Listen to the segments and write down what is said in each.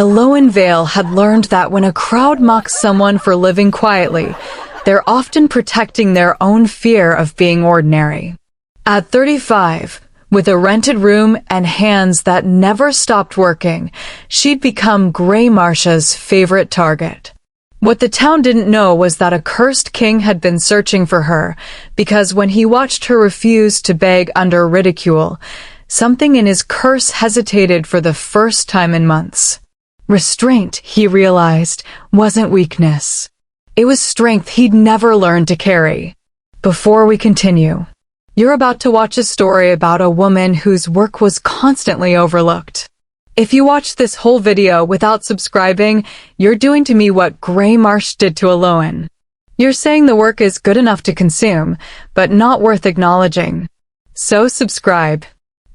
Elowen Vale had learned that when a crowd mocks someone for living quietly, they're often protecting their own fear of being ordinary. At 35, with a rented room and hands that never stopped working, she'd become Graymarsh's favorite target. What the town didn't know was that a cursed king had been searching for her, because when he watched her refuse to beg under ridicule, something in his curse hesitated for the first time in months. Restraint, he realized, wasn't weakness. It was strength he'd never learned to carry. Before we continue, you're about to watch a story about a woman whose work was constantly overlooked. If you watch this whole video without subscribing, you're doing to me what Graymarsh did to Elowen. You're saying the work is good enough to consume, but not worth acknowledging. So subscribe.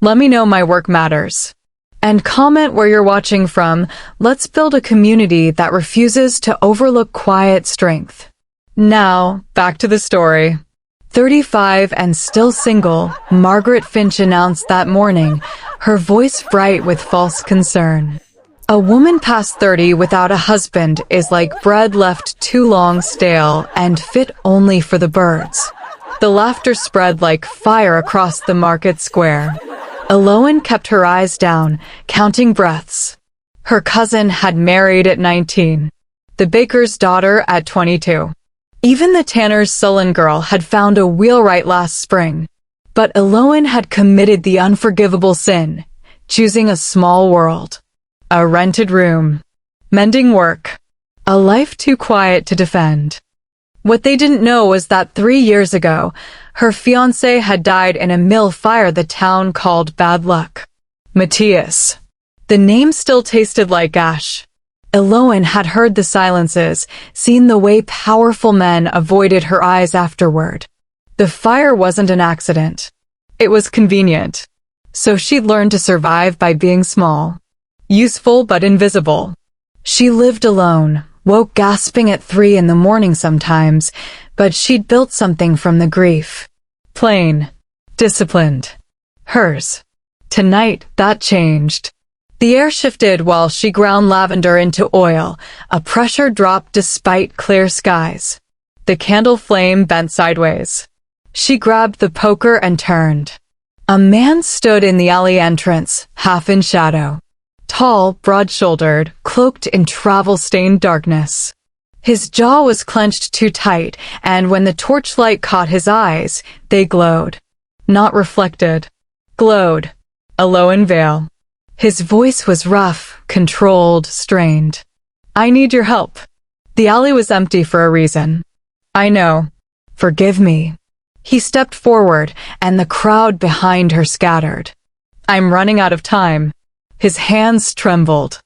Let me know my work matters. And comment where you're watching from. Let's build a community that refuses to overlook quiet strength. Now, back to the story. 35 and still single, Margaret Finch announced that morning, her voice bright with false concern. A woman past 30 without a husband is like bread left too long stale and fit only for the birds. The laughter spread like fire across the market square. Elowen kept her eyes down, counting breaths. Her cousin had married at 19. The baker's daughter at 22. Even the tanner's sullen girl had found a wheelwright last spring. But Elowen had committed the unforgivable sin, choosing a small world. A rented room. Mending work. A life too quiet to defend. What they didn't know was that 3 years ago, her fiancé had died in a mill fire the town called Bad Luck. Matthias. The name still tasted like ash. Elowen had heard the silences, seen the way powerful men avoided her eyes afterward. The fire wasn't an accident. It was convenient. So she'd learned to survive by being small. Useful but invisible. She lived alone, woke gasping at 3 in the morning sometimes, but she'd built something from the grief. Plain. Disciplined. Hers. Tonight, that changed. The air shifted while she ground lavender into oil, a pressure drop despite clear skies. The candle flame bent sideways. She grabbed the poker and turned. A man stood in the alley entrance, half in shadow. Tall, broad-shouldered, cloaked in travel-stained darkness. His jaw was clenched too tight, and when the torchlight caught his eyes, they glowed. Not reflected. Glowed. Elowen Vale. His voice was rough, controlled, strained. I need your help. The alley was empty for a reason. I know. Forgive me. He stepped forward, and the crowd behind her scattered. I'm running out of time. His hands trembled.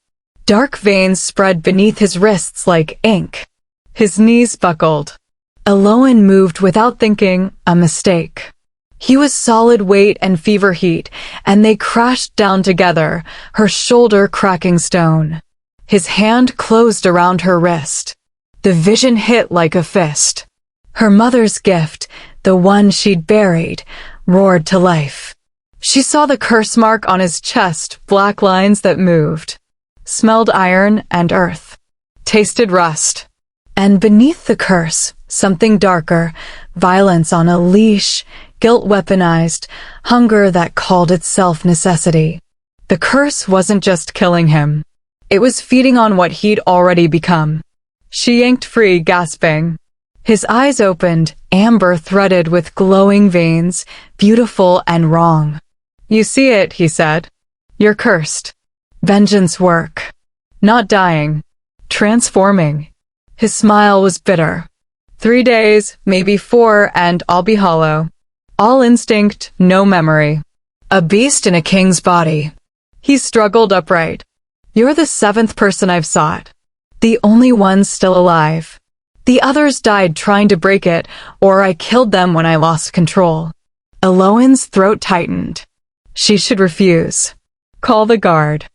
Dark veins spread beneath his wrists like ink. His knees buckled. Elowen moved without thinking, a mistake. He was solid weight and fever heat, and they crashed down together, her shoulder cracking stone. His hand closed around her wrist. The vision hit like a fist. Her mother's gift, the one she'd buried, roared to life. She saw the curse mark on his chest, black lines that moved. Smelled iron and earth. Tasted rust. And beneath the curse, something darker, violence on a leash, guilt weaponized, hunger that called itself necessity. The curse wasn't just killing him. It was feeding on what he'd already become. She yanked free, gasping. His eyes opened, amber threaded with glowing veins, beautiful and wrong. You see it, he said. You're cursed. Vengeance work. Not dying. Transforming. His smile was bitter. 3 days, maybe 4, and I'll be hollow. All instinct, no memory. A beast in a king's body. He struggled upright. You're the 7th person I've sought. The only one still alive. The others died trying to break it, or I killed them when I lost control. Elowen's throat tightened. She should refuse. Call the guard.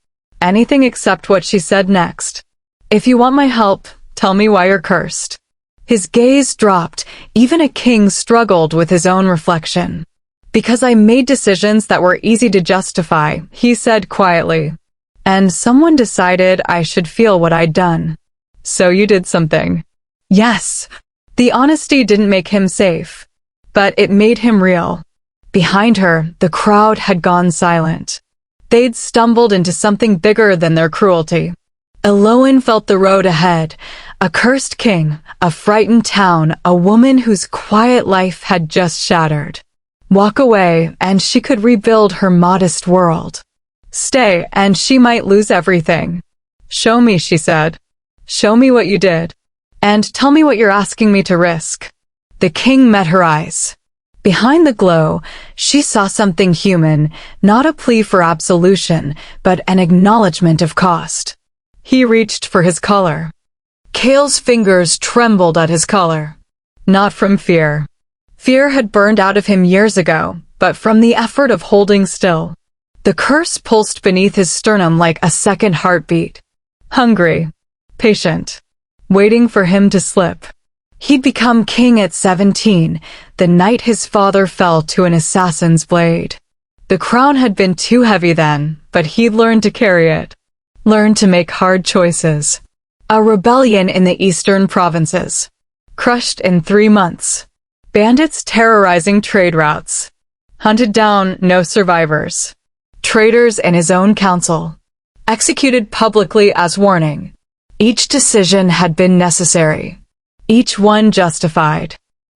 Anything except what she said next. If you want my help, tell me why you're cursed. His gaze dropped. Even a king struggled with his own reflection. Because I made decisions that were easy to justify, he said quietly. and someone decided I should feel what I'd done. So you did something. Yes. The honesty didn't make him safe, but it made him real. Behind her, the crowd had gone silent. They'd stumbled into something bigger than their cruelty. Elowen felt the road ahead, a cursed king, a frightened town, a woman whose quiet life had just shattered. Walk away, and she could rebuild her modest world. Stay, and she might lose everything. Show me, she said. Show me what you did. And tell me what you're asking me to risk. The king met her eyes. Behind the glow, she saw something human, not a plea for absolution, but an acknowledgement of cost. He reached for his collar. Cale's fingers trembled at his collar. Not from fear. Fear had burned out of him years ago, but from the effort of holding still. The curse pulsed beneath his sternum like a second heartbeat. Hungry. Patient. Waiting for him to slip. He'd become king at 17, the night his father fell to an assassin's blade. The crown had been too heavy then, but he'd learned to carry it. Learned to make hard choices. A rebellion in the eastern provinces. Crushed in 3 months. Bandits terrorizing trade routes. Hunted down, no survivors. Traitors in his own council. Executed publicly as warning. Each decision had been necessary. Each one justified.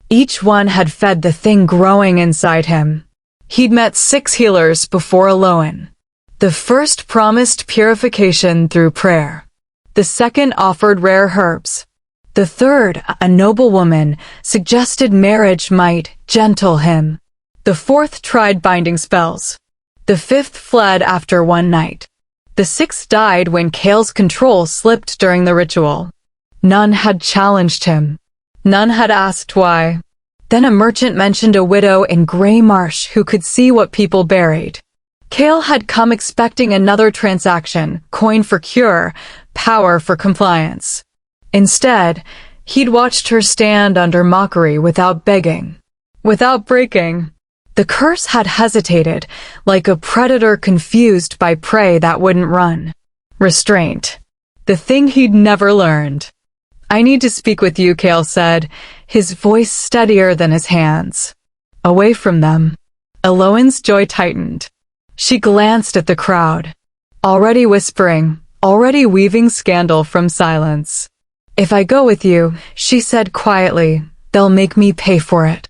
Each one had fed the thing growing inside him. He'd met 6 healers before Elowen. The first promised purification through prayer. The second offered rare herbs. The third, a noble woman, suggested marriage might gentle him. The fourth tried binding spells. The fifth fled after one night. The sixth died when Cale's control slipped during the ritual. None had challenged him. None had asked why. Then a merchant mentioned a widow in Graymarsh who could see what people buried. Cale had come expecting another transaction, coin for cure, power for compliance. Instead, he'd watched her stand under mockery without begging, without breaking. The curse had hesitated, like a predator confused by prey that wouldn't run. Restraint. The thing he'd never learned. I need to speak with you, Cale said, his voice steadier than his hands. Away from them. Elowen's joy tightened. She glanced at the crowd. Already whispering, already weaving scandal from silence. If I go with you, she said quietly, they'll make me pay for it.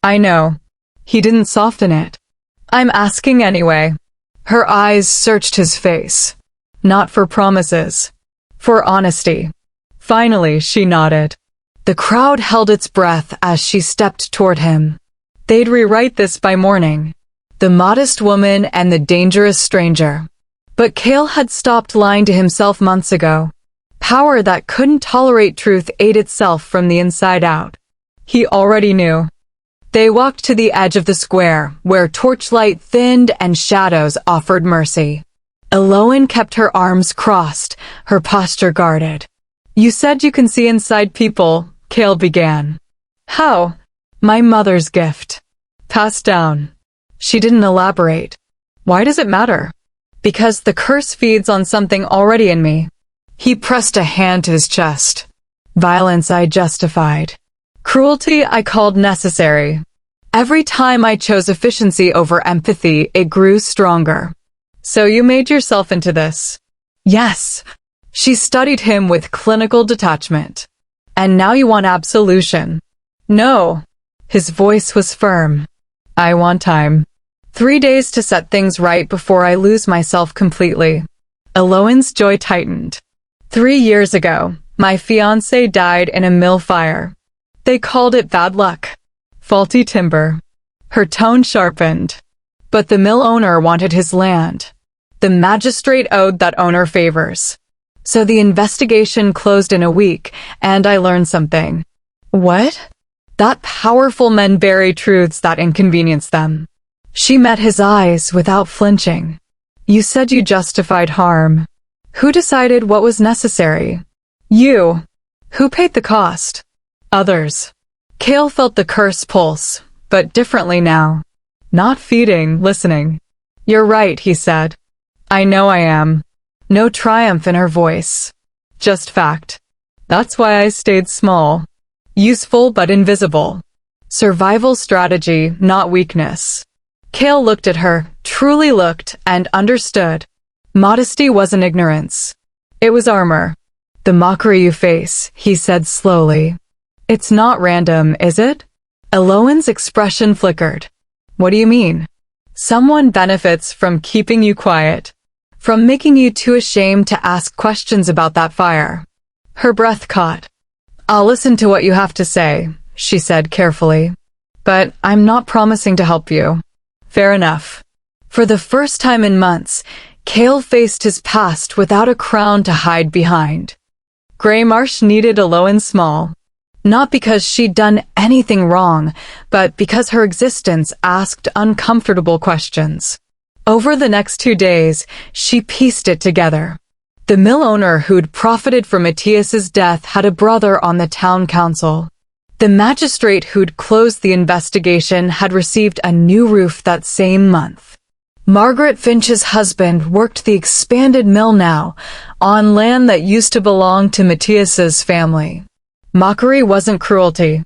I know. He didn't soften it. I'm asking anyway. Her eyes searched his face. Not for promises. For honesty. Finally, she nodded. The crowd held its breath as she stepped toward him. They'd rewrite this by morning. The modest woman and the dangerous stranger. But Cale had stopped lying to himself months ago. Power that couldn't tolerate truth ate itself from the inside out. He already knew. They walked to the edge of the square, where torchlight thinned and shadows offered mercy. Elowen kept her arms crossed, her posture guarded. You said you can see inside people, Cale began. How? My mother's gift. Passed down. She didn't elaborate. Why does it matter? Because the curse feeds on something already in me. He pressed a hand to his chest. Violence I justified. Cruelty I called necessary. Every time I chose efficiency over empathy, it grew stronger. So you made yourself into this? Yes. She studied him with clinical detachment. And now you want absolution? No. His voice was firm. I want time. 3 days to set things right before I lose myself completely. Elowen's joy tightened. 3 years ago, my fiancé died in a mill fire. They called it bad luck. Faulty timber. Her tone sharpened. But the mill owner wanted his land. The magistrate owed that owner favors. So the investigation closed in a week, and I learned something. What? That powerful men bury truths that inconvenience them. She met his eyes without flinching. You said you justified harm. Who decided what was necessary? You. Who paid the cost? Others. Cale felt the curse pulse, but differently now. Not feeding, listening. You're right, he said. I know I am. No triumph in her voice. Just fact. That's why I stayed small. Useful but invisible. Survival strategy, not weakness. Cale looked at her, truly looked, and understood. Modesty wasn't ignorance. It was armor. The mockery you face, he said slowly. It's not random, is it? Elowen's expression flickered. What do you mean? Someone benefits from keeping you quiet, from making you too ashamed to ask questions about that fire. Her breath caught. I'll listen to what you have to say, she said carefully. But I'm not promising to help you. Fair enough. For the first time in months, Cale faced his past without a crown to hide behind. Graymarsh needed Elowen small. Not because she'd done anything wrong, but because her existence asked uncomfortable questions. Over the next 2 days, she pieced it together. The mill owner who'd profited from Matthias's death had a brother on the town council. The magistrate who'd closed the investigation had received a new roof that same month. Margaret Finch's husband worked the expanded mill now, on land that used to belong to Matthias's family. Mockery wasn't cruelty.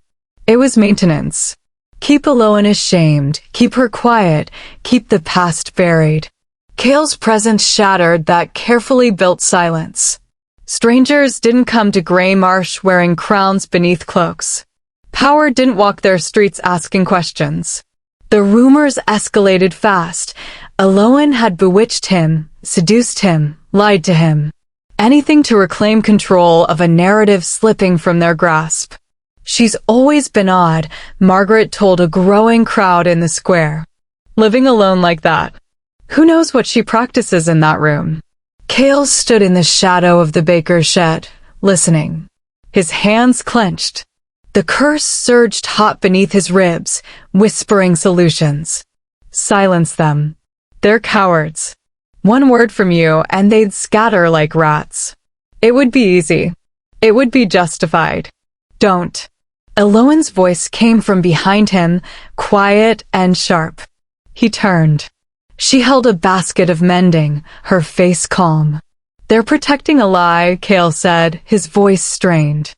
It was maintenance. Keep Elowen ashamed, keep her quiet, keep the past buried. Cale's presence shattered that carefully built silence. Strangers didn't come to Graymarsh wearing crowns beneath cloaks. Power didn't walk their streets asking questions. The rumors escalated fast. Elowen had bewitched him, seduced him, lied to him. Anything to reclaim control of a narrative slipping from their grasp. She's always been odd, Margaret told a growing crowd in the square. Living alone like that. Who knows what she practices in that room? Cale stood in the shadow of the baker's shed, listening. His hands clenched. The curse surged hot beneath his ribs, whispering solutions. Silence them. They're cowards. One word from you and they'd scatter like rats. It would be easy. It would be justified. Don't. Elowen's voice came from behind him, quiet and sharp. He turned. She held a basket of mending, her face calm. They're protecting a lie, Cale said, his voice strained.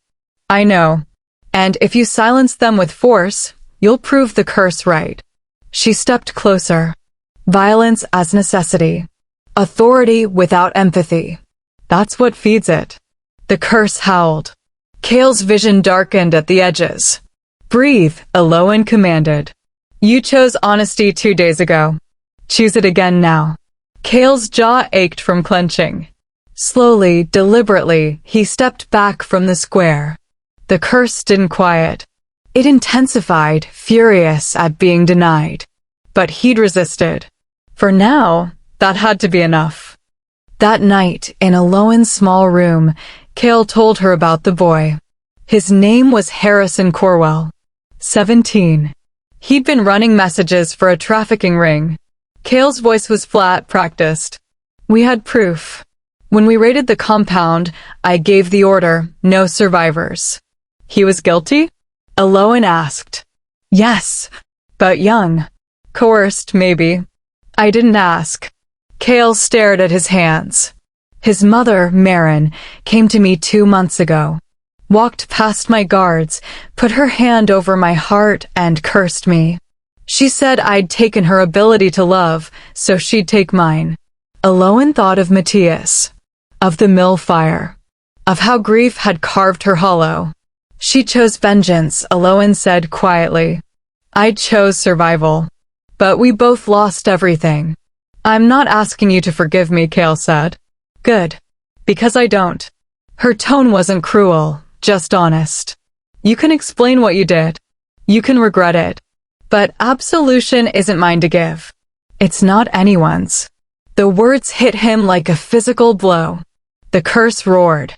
I know. And if you silence them with force, you'll prove the curse right. She stepped closer. Violence as necessity. Authority without empathy. That's what feeds it. The curse howled. Cale's vision darkened at the edges. Breathe, Elowen commanded. You chose honesty 2 days ago. Choose it again now. Cale's jaw ached from clenching. Slowly, deliberately, he stepped back from the square. The curse didn't quiet. It intensified, furious at being denied. But he'd resisted. For now, that had to be enough. That night, in Elowen's small room, Cale told her about the boy. His name was Harrison Corwell. 17. He'd been running messages for a trafficking ring. Cale's voice was flat, practiced. We had proof. When we raided the compound, I gave the order, no survivors. He was guilty? Elowen asked. Yes, but young. Coerced, maybe. I didn't ask. Cale stared at his hands. His mother, Marin, came to me 2 months ago. Walked past my guards, put her hand over my heart and cursed me. She said I'd taken her ability to love, so she'd take mine. Elowen thought of Matthias. Of the mill fire. Of how grief had carved her hollow. She chose vengeance, Elowen said quietly. I chose survival. But we both lost everything. I'm not asking you to forgive me, Cale said. Good. Because I don't. Her tone wasn't cruel, just honest. You can explain what you did. You can regret it. But absolution isn't mine to give. It's not anyone's. The words hit him like a physical blow. The curse roared.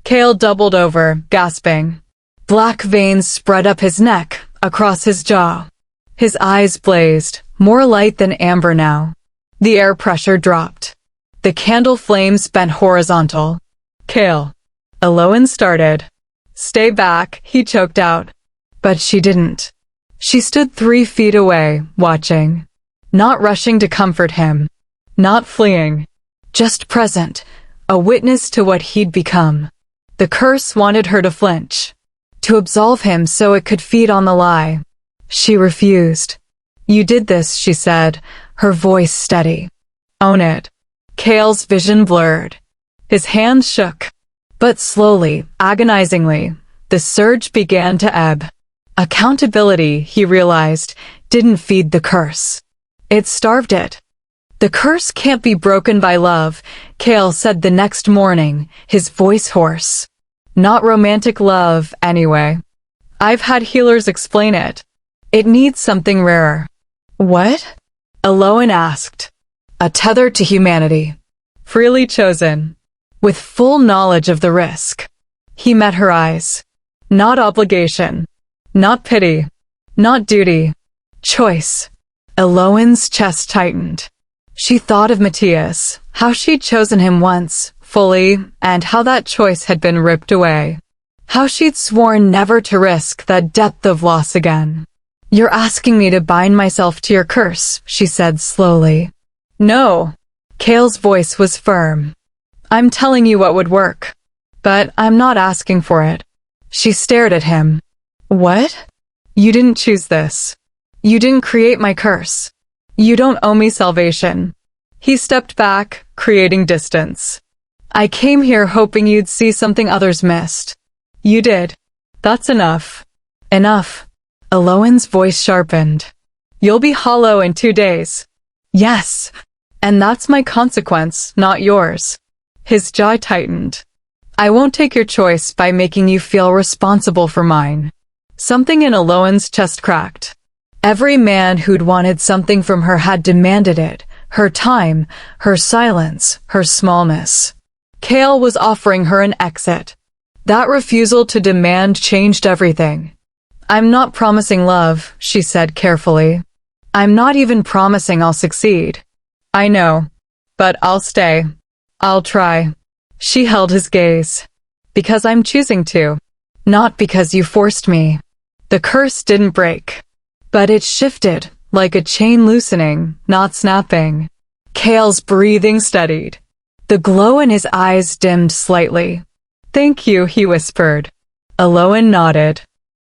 Cale doubled over, gasping. Black veins spread up his neck, across his jaw. His eyes blazed, more light than amber now. The air pressure dropped. The candle flames bent horizontal. Cale. Elowen started. Stay back, he choked out. But she didn't. She stood 3 feet away, watching. Not rushing to comfort him. Not fleeing. Just present, a witness to what he'd become. The curse wanted her to flinch, to absolve him so it could feed on the lie. She refused. "You did this," she said, her voice steady. "Own it." Cale's vision blurred. His hands shook. But slowly, agonizingly, the surge began to ebb. Accountability, he realized, didn't feed the curse. It starved it. "The curse can't be broken by love," Cale said the next morning, his voice hoarse. "Not romantic love, anyway. I've had healers explain it. It needs something rarer." "What?" Elowen asked. "A tether to humanity. Freely chosen. With full knowledge of the risk." He met her eyes. "Not obligation. Not pity. Not duty. Choice." Elowen's chest tightened. She thought of Matthias, how she'd chosen him once, fully, and how that choice had been ripped away. How she'd sworn never to risk that depth of loss again. "You're asking me to bind myself to your curse," she said slowly. "No." Cale's voice was firm. "I'm telling you what would work. But I'm not asking for it." She stared at him. "What?" "You didn't choose this. You didn't create my curse. You don't owe me salvation." He stepped back, creating distance. "I came here hoping you'd see something others missed. You did. That's enough." "Enough." Elowen's voice sharpened. "You'll be hollow in 2 days." "Yes. And that's my consequence, not yours." His jaw tightened. "I won't take your choice by making you feel responsible for mine." Something in Elowen's chest cracked. Every man who'd wanted something from her had demanded it. Her time, her silence, her smallness. Cale was offering her an exit. That refusal to demand changed everything. "I'm not promising love," she said carefully. "I'm not even promising I'll succeed. I know. But I'll stay. I'll try." She held his gaze. "Because I'm choosing to. Not because you forced me." The curse didn't break. But it shifted, like a chain loosening, not snapping. Cale's breathing steadied. The glow in his eyes dimmed slightly. "Thank you," he whispered. Elowen nodded.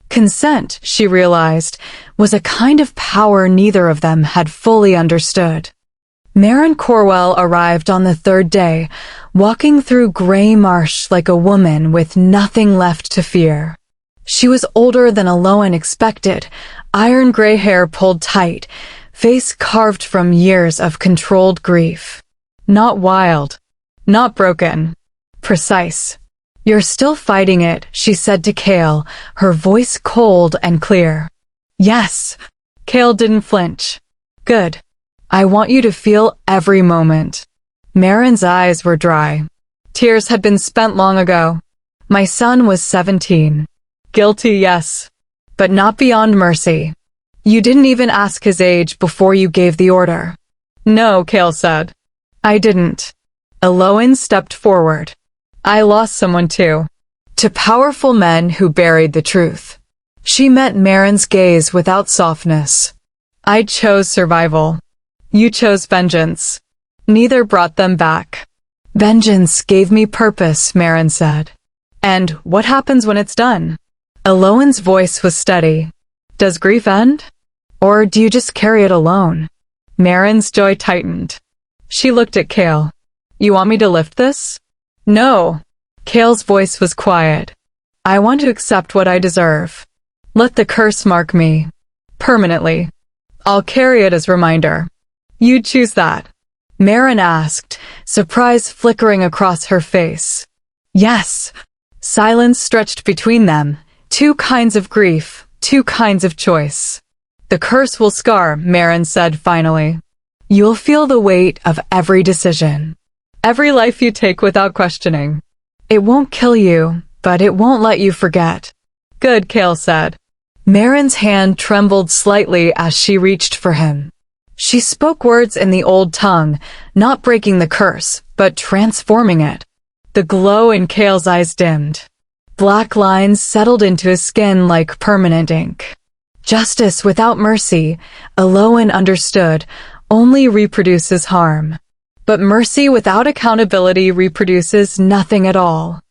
Consent, she realized, was a kind of power neither of them had fully understood. Maren Corwell arrived on the 3rd day, walking through Graymarsh like a woman with nothing left to fear. She was older than Elowen expected, iron gray hair pulled tight, face carved from years of controlled grief. Not wild, not broken, precise. "You're still fighting it," she said to Cale, her voice cold and clear. "Yes." Cale didn't flinch. "Good. I want you to feel every moment." Maren's eyes were dry. Tears had been spent long ago. "My son was 17. Guilty, yes. But not beyond mercy. You didn't even ask his age before you gave the order." "No," Cale said. "I didn't." Elowen stepped forward. "I lost someone too. To powerful men who buried the truth." She met Maren's gaze without softness. "I chose survival. You chose vengeance. Neither brought them back." "Vengeance gave me purpose," Maren said. "And what happens when it's done?" Elowen's voice was steady. "Does grief end? Or do you just carry it alone?" Maren's jaw tightened. She looked at Cale. "You want me to lift this?" "No." Cale's voice was quiet. "I want to accept what I deserve. Let the curse mark me. Permanently. I'll carry it as reminder." "You choose that?" Maren asked, surprise flickering across her face. "Yes." Silence stretched between them. 2 kinds of grief, 2 kinds of choice. "The curse will scar," Maren said finally. "You'll feel the weight of every decision. Every life you take without questioning. It won't kill you, but it won't let you forget." "Good," Cale said. Maren's hand trembled slightly as she reached for him. She spoke words in the old tongue, not breaking the curse, but transforming it. The glow in Cale's eyes dimmed. Black lines settled into his skin like permanent ink. Justice without mercy, Elowen understood, only reproduces harm. But mercy without accountability reproduces nothing at all.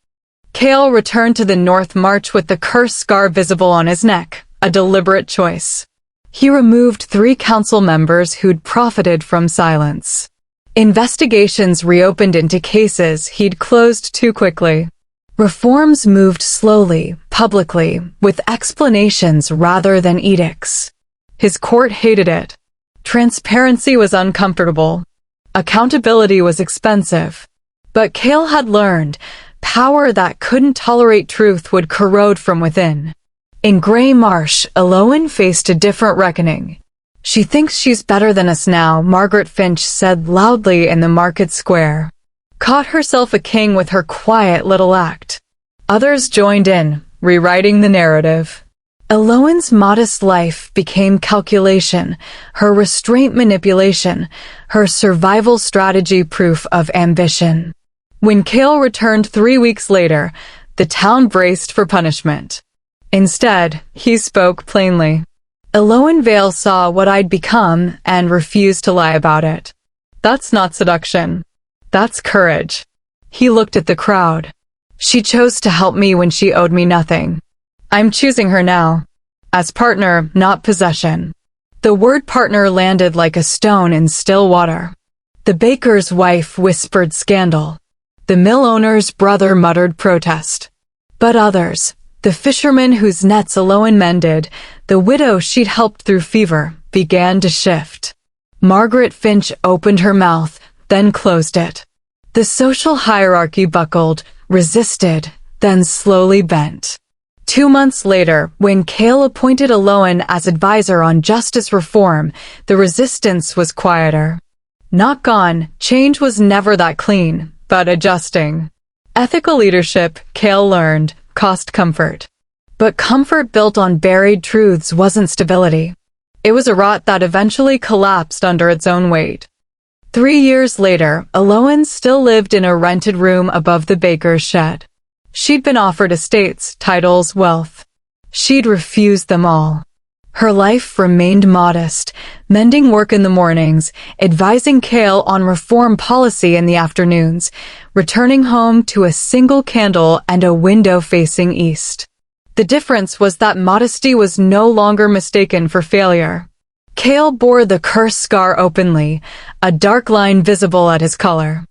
Cale returned to the North March with the curse scar visible on his neck, a deliberate choice. He removed 3 council members who'd profited from silence. Investigations reopened into cases he'd closed too quickly. Reforms moved slowly, publicly, with explanations rather than edicts. His court hated it. Transparency was uncomfortable. Accountability was expensive. But Cale had learned power that couldn't tolerate truth would corrode from within. In Graymarsh, Elowen faced a different reckoning. "She thinks she's better than us now," Margaret Finch said loudly in the market square. Caught herself a king with her quiet little act. Others joined in, rewriting the narrative. Elowen's modest life became calculation, her restraint manipulation, her survival strategy proof of ambition. When Cale returned 3 weeks later, the town braced for punishment. Instead, he spoke plainly. "Elowen Vale saw what I'd become and refused to lie about it. That's not seduction. That's courage." He looked at the crowd. "She chose to help me when she owed me nothing. I'm choosing her now. As partner, not possession." The word partner landed like a stone in still water. The baker's wife whispered scandal. The mill owner's brother muttered protest. But others, the fisherman whose nets Elowen mended, the widow she'd helped through fever, began to shift. Margaret Finch opened her mouth, then closed it. The social hierarchy buckled, resisted, then slowly bent. 2 months later, when Cale appointed Elowen as advisor on justice reform, the resistance was quieter. Not gone, change was never that clean, but adjusting. Ethical leadership, Cale learned, cost comfort. But comfort built on buried truths wasn't stability. It was a rot that eventually collapsed under its own weight. 3 years later, Elowen still lived in a rented room above the baker's shed. She'd been offered estates, titles, wealth. She'd refused them all. Her life remained modest, mending work in the mornings, advising Cale on reform policy in the afternoons, returning home to a single candle and a window facing east. The difference was that modesty was no longer mistaken for failure. Cale bore the curse scar openly, a dark line visible at his collar.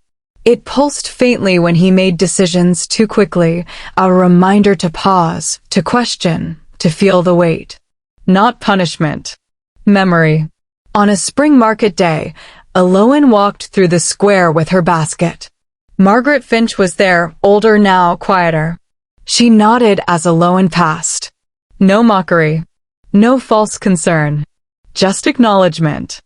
It pulsed faintly when he made decisions too quickly, a reminder to pause, to question, to feel the weight. Not punishment. Memory. On a spring market day, Elowen walked through the square with her basket. Margaret Finch was there, older now, quieter. She nodded as Elowen passed. No mockery. No false concern. Just acknowledgement.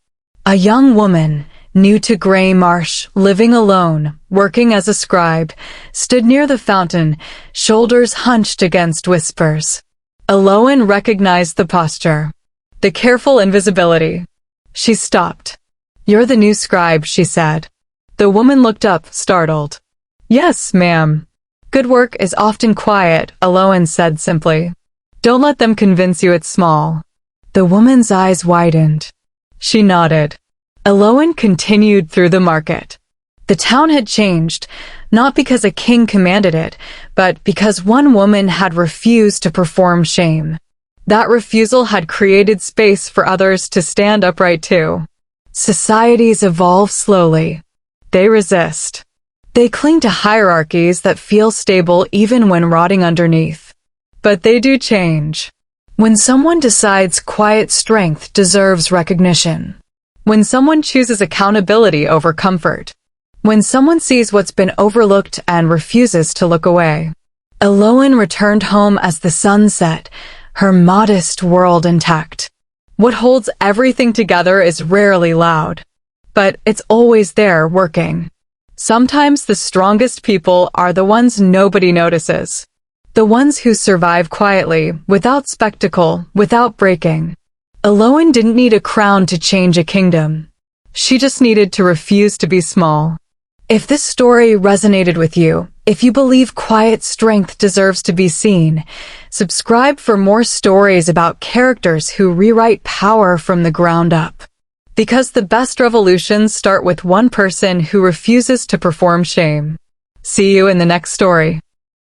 A young woman, new to Graymarsh, living alone, working as a scribe, stood near the fountain, shoulders hunched against whispers. Elowen recognized the posture. The careful invisibility. She stopped. "You're the new scribe," she said. The woman looked up, startled. "Yes, ma'am." "Good work is often quiet," Elowen said simply. "Don't let them convince you it's small." The woman's eyes widened. She nodded. Elowen continued through the market. The town had changed, not because a king commanded it, but because one woman had refused to perform shame. That refusal had created space for others to stand upright too. Societies evolve slowly. They resist. They cling to hierarchies that feel stable even when rotting underneath. But they do change. When someone decides quiet strength deserves recognition. When someone chooses accountability over comfort. When someone sees what's been overlooked and refuses to look away. Elowen returned home as the sun set, her modest world intact. What holds everything together is rarely loud. But it's always there, working. Sometimes the strongest people are the ones nobody notices. The ones who survive quietly, without spectacle, without breaking. Elowen didn't need a crown to change a kingdom. She just needed to refuse to be small. If this story resonated with you, if you believe quiet strength deserves to be seen, subscribe for more stories about characters who rewrite power from the ground up. Because the best revolutions start with one person who refuses to perform shame. See you in the next story.